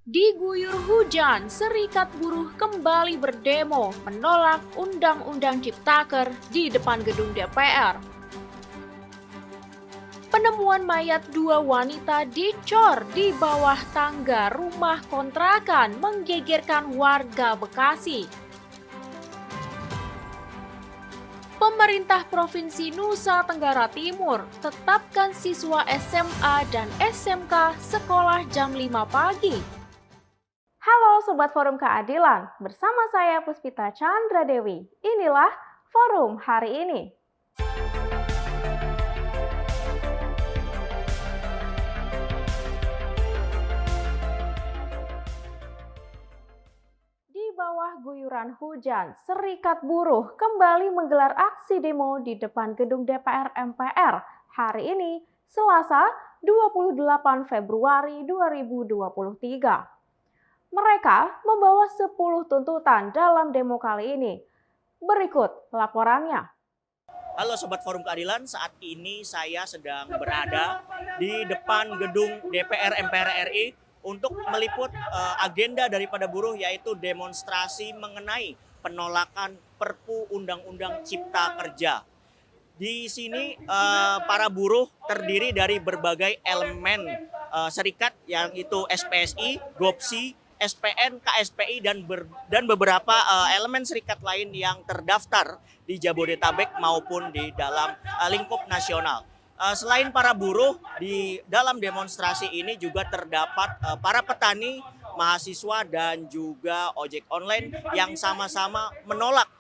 Diguyur hujan, serikat buruh kembali berdemo menolak Undang-Undang Ciptaker di depan gedung DPR. Penemuan mayat dua wanita dicor di bawah tangga rumah kontrakan menggegerkan warga Bekasi. Pemerintah Provinsi Nusa Tenggara Timur tetapkan siswa SMA dan SMK sekolah jam 5 pagi. Halo Sobat Forum Keadilan, bersama saya Puspita Chandra Dewi. Inilah Forum hari ini. Di bawah guyuran hujan, serikat buruh kembali menggelar aksi demo di depan gedung DPR MPR hari ini, Selasa 28 Februari 2023. Mereka membawa 10 tuntutan dalam demo kali ini. Berikut laporannya. Halo Sobat Forum Keadilan, saat ini saya sedang berada di depan gedung DPR MPR RI untuk meliput agenda daripada buruh, yaitu demonstrasi mengenai penolakan Perpu Undang-Undang Cipta Kerja. Di sini para buruh terdiri dari berbagai elemen serikat, yang itu SPSI, GOPSI, SPN, KSPI, dan beberapa elemen serikat lain yang terdaftar di Jabodetabek maupun di dalam lingkup nasional. Selain para buruh, di dalam demonstrasi ini juga terdapat para petani, mahasiswa, dan juga ojek online yang sama-sama menolak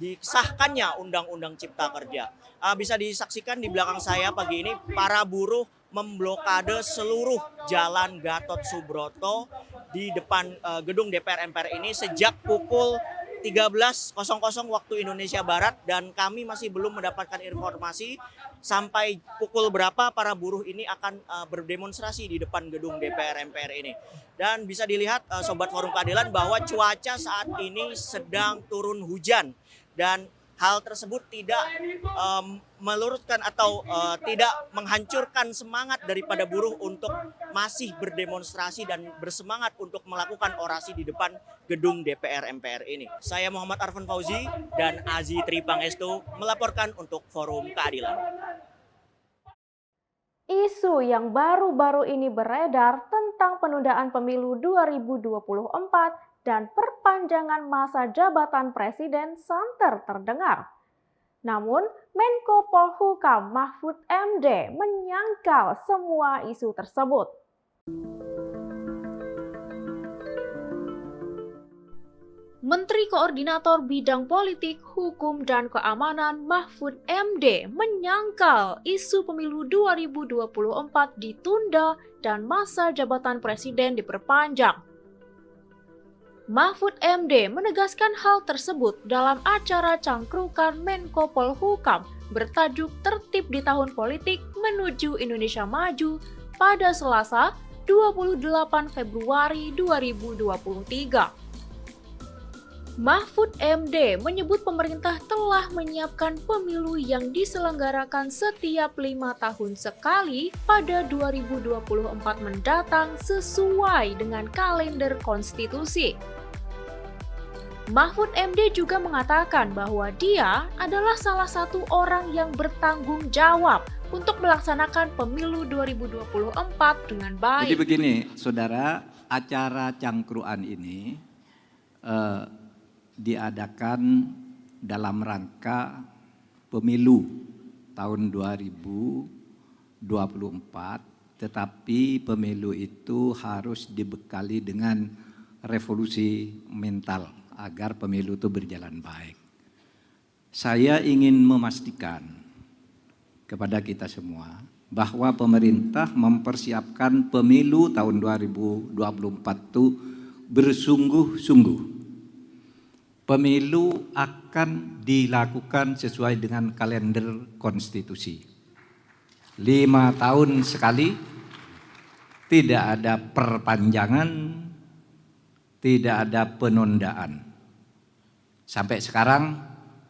disahkannya Undang-Undang Cipta Kerja. Bisa disaksikan di belakang saya pagi ini, para buruh memblokade seluruh Jalan Gatot Subroto di depan gedung DPR MPR ini sejak pukul 13.00 waktu Indonesia Barat, dan kami masih belum mendapatkan informasi sampai pukul berapa para buruh ini akan berdemonstrasi di depan gedung DPR MPR ini. Dan bisa dilihat Sobat Forum Keadilan bahwa cuaca saat ini sedang turun hujan, dan hal tersebut tidak meluruskan atau tidak menghancurkan semangat daripada buruh untuk masih berdemonstrasi dan bersemangat untuk melakukan orasi di depan gedung DPR MPR ini. Saya Muhammad Arfan Fauzi dan Azi Tripangestu melaporkan untuk Forum Keadilan. Isu yang baru-baru ini beredar tentang penundaan pemilu 2024 dan perpanjangan masa jabatan presiden santer terdengar. Namun, Menko Polhukam Mahfud MD menyangkal semua isu tersebut. Menteri Koordinator Bidang Politik, Hukum, dan Keamanan Mahfud MD menyangkal isu pemilu 2024 ditunda dan masa jabatan presiden diperpanjang. Mahfud MD menegaskan hal tersebut dalam acara cangkrukan Menko Polhukam bertajuk Tertib di Tahun Politik Menuju Indonesia Maju pada Selasa 28 Februari 2023. Mahfud MD menyebut pemerintah telah menyiapkan pemilu yang diselenggarakan setiap 5 tahun sekali pada 2024 mendatang sesuai dengan kalender konstitusi. Mahfud MD juga mengatakan bahwa dia adalah salah satu orang yang bertanggung jawab untuk melaksanakan pemilu 2024 dengan baik. Jadi begini, saudara, acara cangkruan ini diadakan dalam rangka pemilu tahun 2024, tetapi pemilu itu harus dibekali dengan revolusi mental agar pemilu itu berjalan baik. Saya ingin memastikan kepada kita semua bahwa pemerintah mempersiapkan pemilu tahun 2024 itu bersungguh-sungguh. Pemilu akan dilakukan sesuai dengan kalender konstitusi. 5 tahun sekali, tidak ada perpanjangan, tidak ada penundaan. Sampai sekarang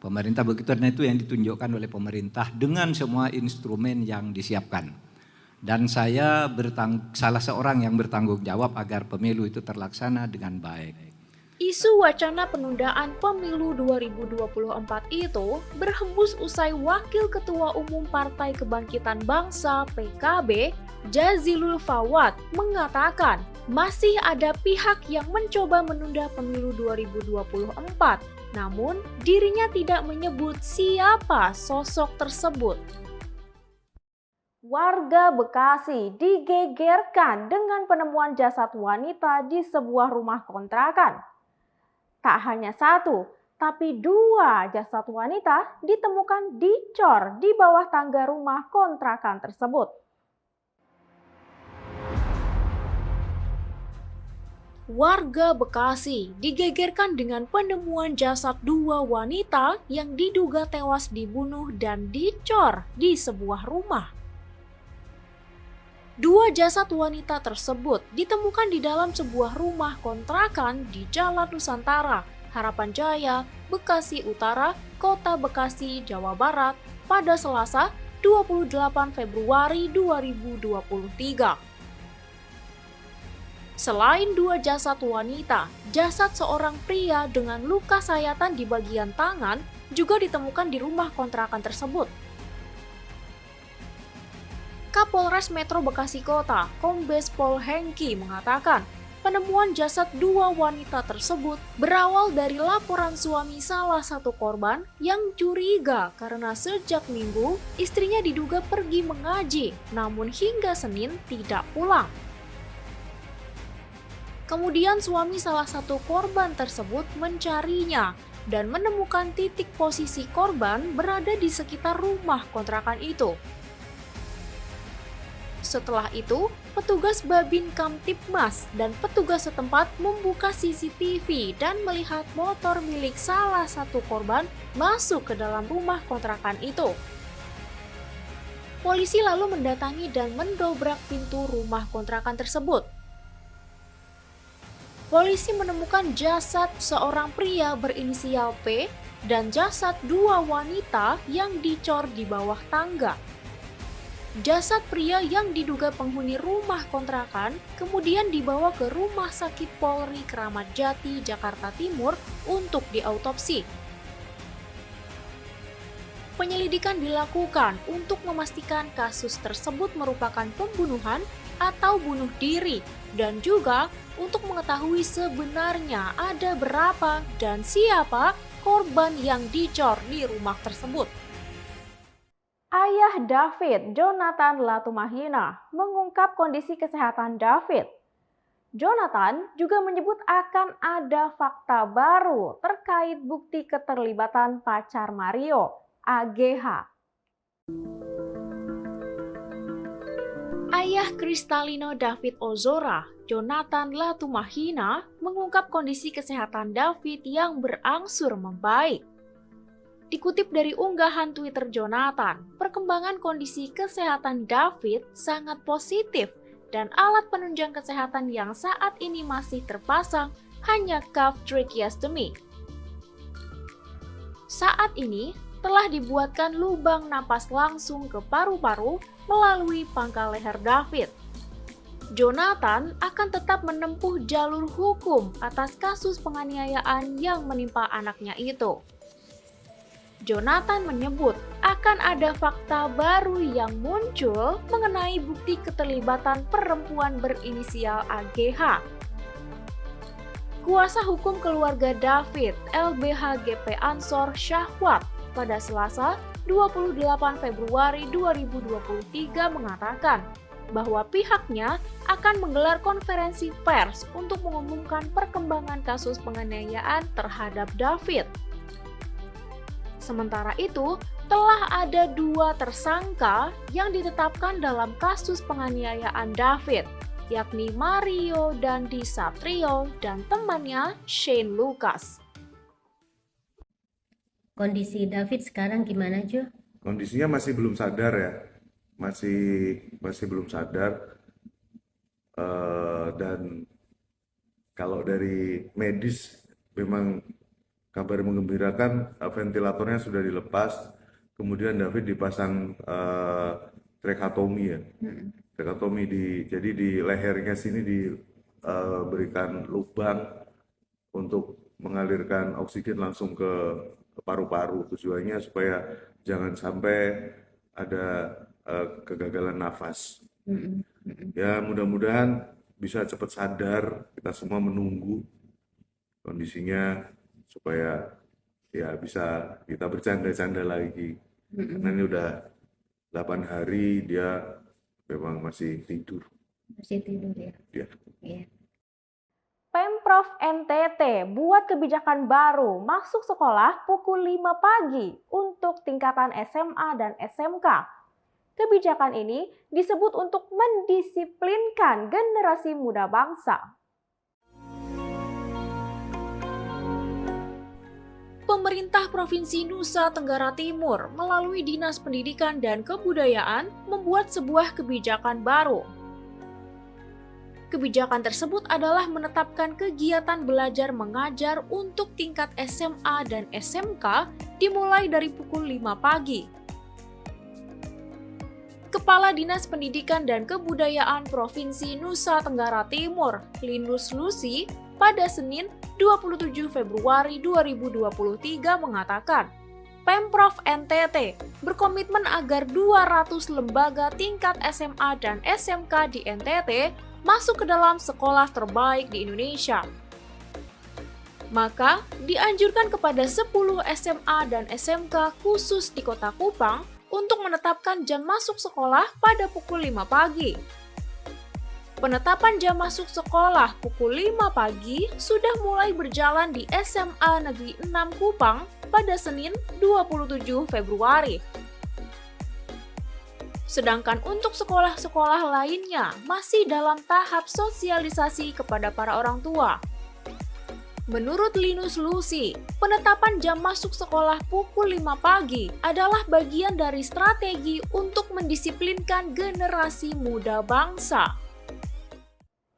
pemerintah begitu, dan itu yang ditunjukkan oleh pemerintah dengan semua instrumen yang disiapkan. dan saya salah seorang yang bertanggung jawab agar pemilu itu terlaksana dengan baik. Isu wacana penundaan pemilu 2024 itu berhembus usai Wakil Ketua Umum Partai Kebangkitan Bangsa (PKB) Jazilul Fawad mengatakan masih ada pihak yang mencoba menunda pemilu 2024. Namun, dirinya tidak menyebut siapa sosok tersebut. Warga Bekasi digegerkan dengan penemuan jasad wanita di sebuah rumah kontrakan. Tak hanya satu, tapi 2 jasad wanita ditemukan dicor di bawah tangga rumah kontrakan tersebut. Warga Bekasi digegerkan dengan penemuan jasad 2 wanita yang diduga tewas dibunuh dan dicor di sebuah rumah. 2 jasad wanita tersebut ditemukan di dalam sebuah rumah kontrakan di Jalan Nusantara, Harapan Jaya, Bekasi Utara, Kota Bekasi, Jawa Barat pada Selasa 28 Februari 2023. Selain 2 jasad wanita, jasad seorang pria dengan luka sayatan di bagian tangan juga ditemukan di rumah kontrakan tersebut. Kapolres Metro Bekasi Kota, Kombes Pol Hengki mengatakan, penemuan jasad 2 wanita tersebut berawal dari laporan suami salah satu korban yang curiga karena sejak Minggu istrinya diduga pergi mengaji, namun hingga Senin tidak pulang. Kemudian suami salah satu korban tersebut mencarinya dan menemukan titik posisi korban berada di sekitar rumah kontrakan itu. Setelah itu, petugas Babin Kamtibmas dan petugas setempat membuka CCTV dan melihat motor milik salah satu korban masuk ke dalam rumah kontrakan itu. Polisi lalu mendatangi dan mendobrak pintu rumah kontrakan tersebut. Polisi menemukan jasad seorang pria berinisial P dan jasad 2 wanita yang dicor di bawah tangga. Jasad pria yang diduga penghuni rumah kontrakan kemudian dibawa ke Rumah Sakit Polri Kramat Jati, Jakarta Timur untuk diautopsi. Penyelidikan dilakukan untuk memastikan kasus tersebut merupakan pembunuhan atau bunuh diri dan juga untuk mengetahui sebenarnya ada berapa dan siapa korban yang dicor di rumah tersebut. Ayah David, Jonathan Latumahina, mengungkap kondisi kesehatan David. Jonathan juga menyebut akan ada fakta baru terkait bukti keterlibatan pacar Mario, AGH. Ayah Kristalino David Ozora, Jonathan Latumahina, mengungkap kondisi kesehatan David yang berangsur membaik. Dikutip dari unggahan Twitter Jonathan, perkembangan kondisi kesehatan David sangat positif dan alat penunjang kesehatan yang saat ini masih terpasang hanya cuff tracheostomy. Saat ini telah dibuatkan lubang napas langsung ke paru-paru melalui pangkal leher David. Jonathan akan tetap menempuh jalur hukum atas kasus penganiayaan yang menimpa anaknya itu. Jonathan menyebut akan ada fakta baru yang muncul mengenai bukti keterlibatan perempuan berinisial AGH. Kuasa hukum keluarga David, LBH GP Ansor Syahwat, pada Selasa 28 Februari 2023 mengatakan bahwa pihaknya akan menggelar konferensi pers untuk mengumumkan perkembangan kasus penganiayaan terhadap David. Sementara itu, telah ada 2 tersangka yang ditetapkan dalam kasus penganiayaan David, yakni Mario Dandi Satrio dan temannya Shane Lucas. Kondisi David sekarang gimana, Jo? Kondisinya masih belum sadar ya, masih belum sadar. Dan kalau dari medis memang kabar menggembirakan, ventilatornya sudah dilepas, kemudian David dipasang tracheotomy ya. tracheotomy jadi di lehernya sini diberikan lubang untuk mengalirkan oksigen langsung ke paru-paru. Tujuannya supaya jangan sampai ada kegagalan nafas. Ya mudah-mudahan bisa cepat sadar, kita semua menunggu kondisinya supaya ya bisa kita bercanda-canda lagi. Karena ini udah 8 hari dia memang masih tidur. Masih tidur ya? Ya. Iya. Pemprov NTT buat kebijakan baru masuk sekolah pukul 5 pagi untuk tingkatan SMA dan SMK. Kebijakan ini disebut untuk mendisiplinkan generasi muda bangsa. Pemerintah Provinsi Nusa Tenggara Timur melalui Dinas Pendidikan dan Kebudayaan membuat sebuah kebijakan baru. Kebijakan tersebut adalah menetapkan kegiatan belajar mengajar untuk tingkat SMA dan SMK dimulai dari pukul 5 pagi. Kepala Dinas Pendidikan dan Kebudayaan Provinsi Nusa Tenggara Timur, Linus Lusi, pada Senin 27 Februari 2023 mengatakan, Pemprov NTT berkomitmen agar 200 lembaga tingkat SMA dan SMK di NTT masuk ke dalam sekolah terbaik di Indonesia. Maka, dianjurkan kepada 10 SMA dan SMK khusus di Kota Kupang untuk menetapkan jam masuk sekolah pada pukul 5 pagi. Penetapan jam masuk sekolah pukul 5 pagi sudah mulai berjalan di SMA Negeri 6 Kupang pada Senin 27 Februari. Sedangkan untuk sekolah-sekolah lainnya masih dalam tahap sosialisasi kepada para orang tua. Menurut Linus Lusi, penetapan jam masuk sekolah pukul 5 pagi adalah bagian dari strategi untuk mendisiplinkan generasi muda bangsa.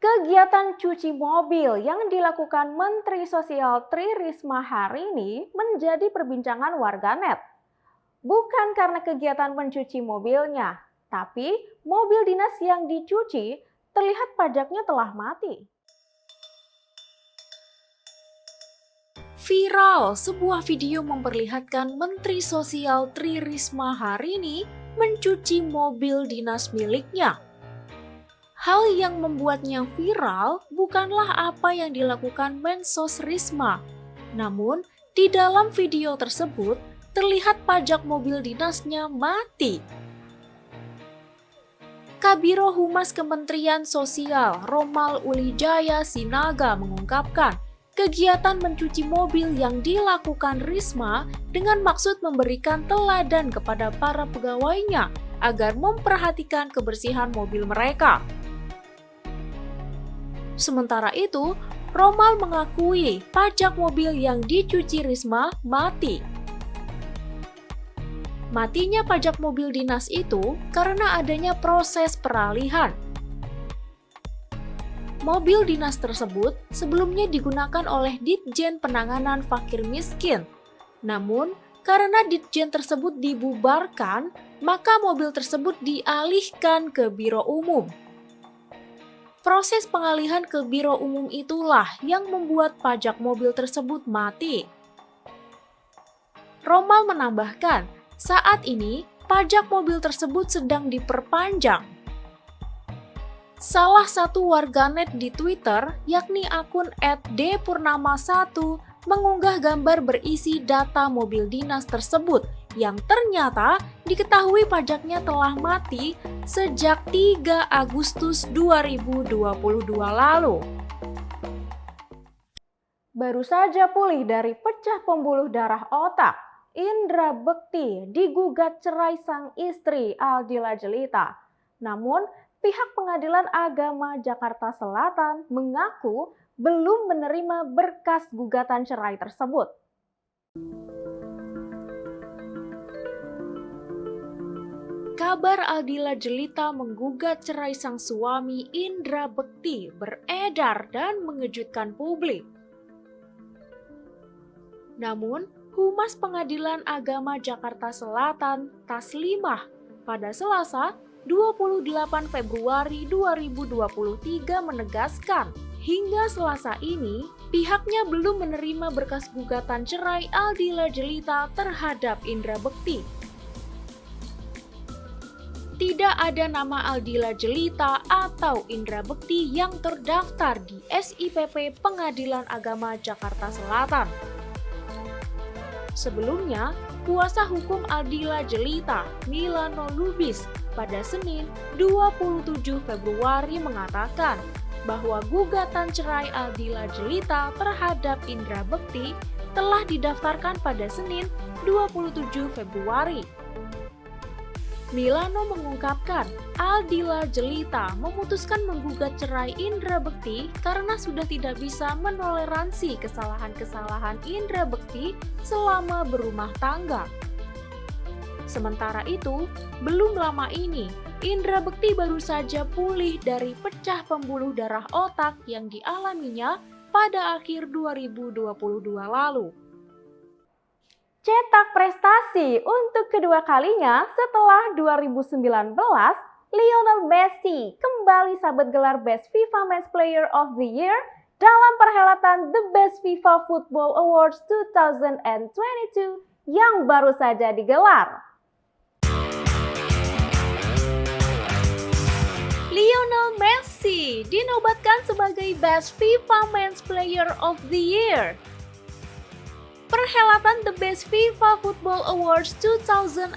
Kegiatan cuci mobil yang dilakukan Menteri Sosial Tri Risma hari ini menjadi perbincangan warganet. Bukan karena kegiatan mencuci mobilnya, tapi mobil dinas yang dicuci terlihat pajaknya telah mati. Viral, sebuah video memperlihatkan Menteri Sosial Tri Risma hari ini mencuci mobil dinas miliknya. Hal yang membuatnya viral bukanlah apa yang dilakukan Mensos Risma. Namun, di dalam video tersebut terlihat pajak mobil dinasnya mati. Kabiro Humas Kementerian Sosial Romal Ulijaya Sinaga mengungkapkan, kegiatan mencuci mobil yang dilakukan Risma dengan maksud memberikan teladan kepada para pegawainya agar memperhatikan kebersihan mobil mereka. Sementara itu, Romal mengakui pajak mobil yang dicuci Risma mati. Matinya pajak mobil dinas itu karena adanya proses peralihan. Mobil dinas tersebut sebelumnya digunakan oleh Ditjen Penanganan Fakir Miskin. Namun, karena Ditjen tersebut dibubarkan, maka mobil tersebut dialihkan ke Biro Umum. Proses pengalihan ke Biro Umum itulah yang membuat pajak mobil tersebut mati. Romal menambahkan, saat ini pajak mobil tersebut sedang diperpanjang. Salah satu warganet di Twitter, yakni akun @dpurnama1, mengunggah gambar berisi data mobil dinas tersebut yang ternyata diketahui pajaknya telah mati sejak 3 Agustus 2022 lalu. Baru saja pulih dari pecah pembuluh darah otak, Indra Bekti digugat cerai sang istri Aldila Jelita. Namun, pihak Pengadilan Agama Jakarta Selatan mengaku belum menerima berkas gugatan cerai tersebut. Kabar Aldila Jelita menggugat cerai sang suami Indra Bekti beredar dan mengejutkan publik. Namun, Humas Pengadilan Agama Jakarta Selatan, Taslimah, pada Selasa 28 Februari 2023 menegaskan, hingga Selasa ini pihaknya belum menerima berkas gugatan cerai Aldila Djelita terhadap Indra Bekti. Tidak ada nama Aldila Djelita atau Indra Bekti yang terdaftar di SIPP Pengadilan Agama Jakarta Selatan. Sebelumnya, kuasa hukum Aldila Djelita, Milano Lubis, pada Senin 27 Februari mengatakan bahwa gugatan cerai Aldila Djelita terhadap Indra Bekti telah didaftarkan pada Senin 27 Februari. Milano mengungkapkan, Aldila Djelita memutuskan menggugat cerai Indra Bekti karena sudah tidak bisa menoleransi kesalahan-kesalahan Indra Bekti selama berumah tangga. Sementara itu, belum lama ini, Indra Bekti baru saja pulih dari pecah pembuluh darah otak yang dialaminya pada akhir 2022 lalu. Cetak prestasi untuk kedua kalinya setelah 2019, Lionel Messi kembali sabet gelar Best FIFA Men's Player of the Year dalam perhelatan The Best FIFA Football Awards 2022 yang baru saja digelar. Lionel Messi dinobatkan sebagai Best FIFA Men's Player of the Year. Perhelatan The Best FIFA Football Awards 2022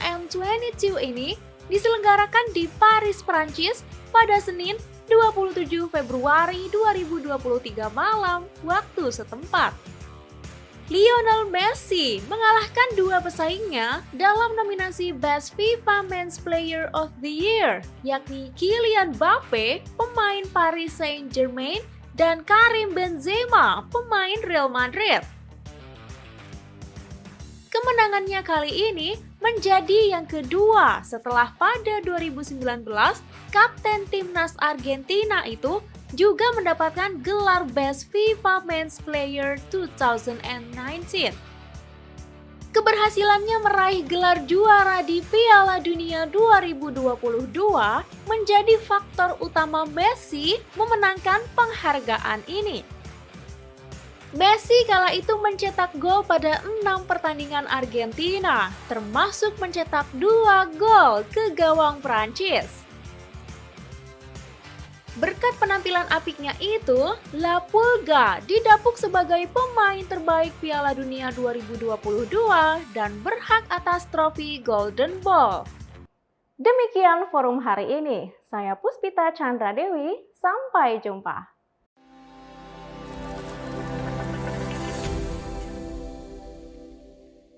ini diselenggarakan di Paris, Prancis pada Senin 27 Februari 2023 malam waktu setempat. Lionel Messi mengalahkan dua pesaingnya dalam nominasi Best FIFA Men's Player of the Year, yakni Kylian Mbappe, pemain Paris Saint-Germain, dan Karim Benzema, pemain Real Madrid. Kemenangannya kali ini menjadi yang kedua setelah pada 2019 kapten timnas Argentina itu juga mendapatkan gelar Best FIFA Men's Player 2019. Keberhasilannya meraih gelar juara di Piala Dunia 2022 menjadi faktor utama Messi memenangkan penghargaan ini. Messi kala itu mencetak gol pada 6 pertandingan Argentina, termasuk mencetak 2 gol ke gawang Prancis. Berkat penampilan apiknya itu, La Pulga didapuk sebagai pemain terbaik Piala Dunia 2022 dan berhak atas trofi Golden Ball. Demikian forum hari ini. Saya Puspita Chandra Dewi, sampai jumpa.